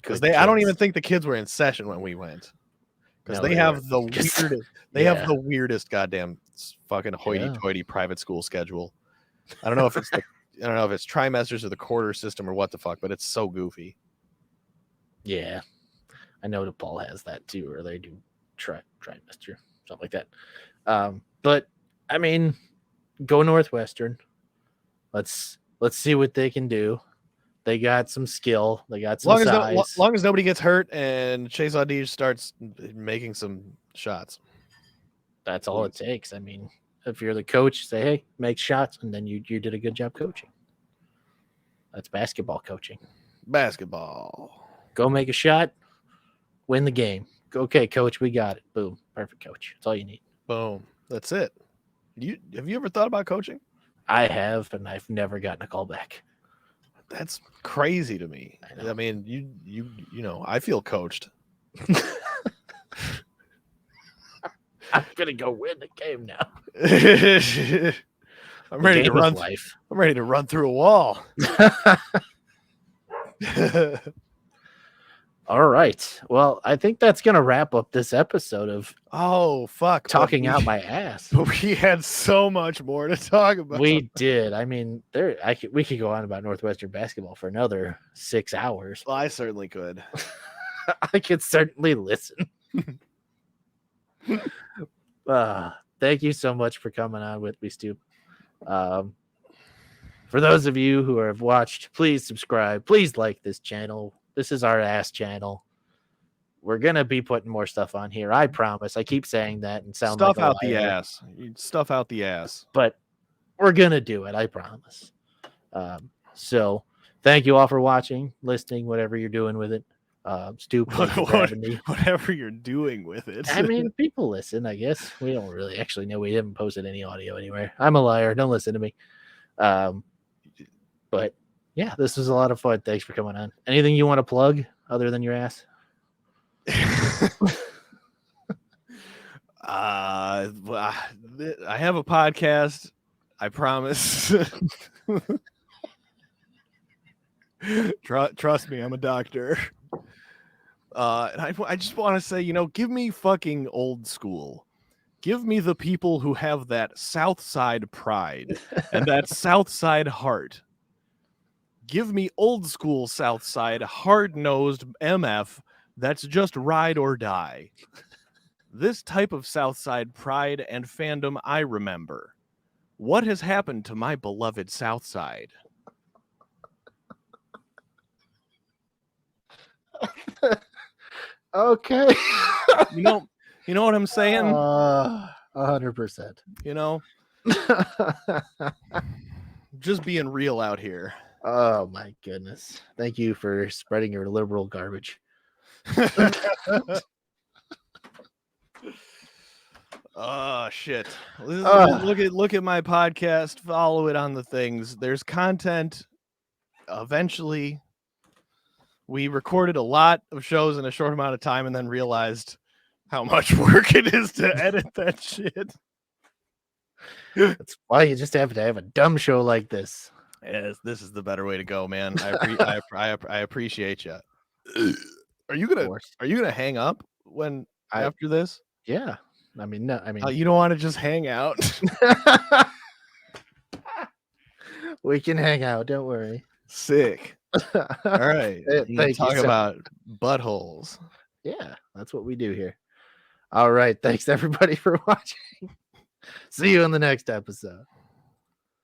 Because I don't even think the kids were in session when we went. Because they have the weirdest, have the weirdest goddamn fucking hoity-toity private school schedule. I don't know if it's trimesters or the quarter system or what the fuck, but it's so goofy. Yeah, I know DePaul has that too, or they do trimester, something like that. But I mean, go Northwestern. Let's see what they can do. They got some skill. They got some size. As long as nobody gets hurt and Chase Audige starts making some shots. That's all it takes. I mean, if you're the coach, say, hey, make shots, and then you did a good job coaching. That's basketball coaching. Basketball. Go make a shot, win the game. Okay, coach, we got it. Boom. Perfect, coach. That's all you need. Boom. That's it. Have you ever thought about coaching? I have, and I've never gotten a call back. That's crazy to me. I mean, you know, I feel coached. I'm gonna go win the game now. I'm ready to run. I'm ready to run through a wall. All right. Well, I think that's gonna wrap up this episode of talking out my ass. But we had so much more to talk about. We did. I mean, we could go on about Northwestern basketball for another 6 hours. Well, I certainly could. I could certainly listen. Thank you so much for coming on with me, Stoop. For those of you who have watched, please subscribe. Please like this channel. This is our ass channel. We're gonna be putting more stuff on here. I promise. I keep saying that and sound stuff like a out liar. the ass. Stuff out the ass. But we're gonna do it. I promise. So thank you all for watching, listening, whatever you're doing with it. Stoop, whatever you're doing with it. I mean, people listen. I guess we don't really actually know. We haven't posted any audio anywhere. I'm a liar. Don't listen to me. But yeah, this was a lot of fun. Thanks for coming on. Anything you want to plug other than your ass? I have a podcast. I promise. Trust me, I'm a doctor. And I just want to say, give me fucking old school. Give me the people who have that South Side pride and that South Side heart. Give me old school South Side, hard-nosed MF that's just ride or die. This type of South Side pride and fandom I remember. What has happened to my beloved South Side? Okay. You know what I'm saying? 100%. Just being real out here. Oh my goodness. Thank you for spreading your liberal garbage. Oh shit. Look at my podcast, follow it on the things. There's content eventually. We recorded a lot of shows in a short amount of time and then realized how much work it is to edit that shit. That's why you just have to have a dumb show like this. Yes, this is the better way to go, man. I appreciate you. Are you gonna hang up after this? Yeah. I mean, no, I mean, You don't want to just hang out? we can hang out. Don't worry. Sick. All right. Thank Talk you. about buttholes. Yeah, that's what we do here. All right. Thanks everybody for watching. See you in the next episode.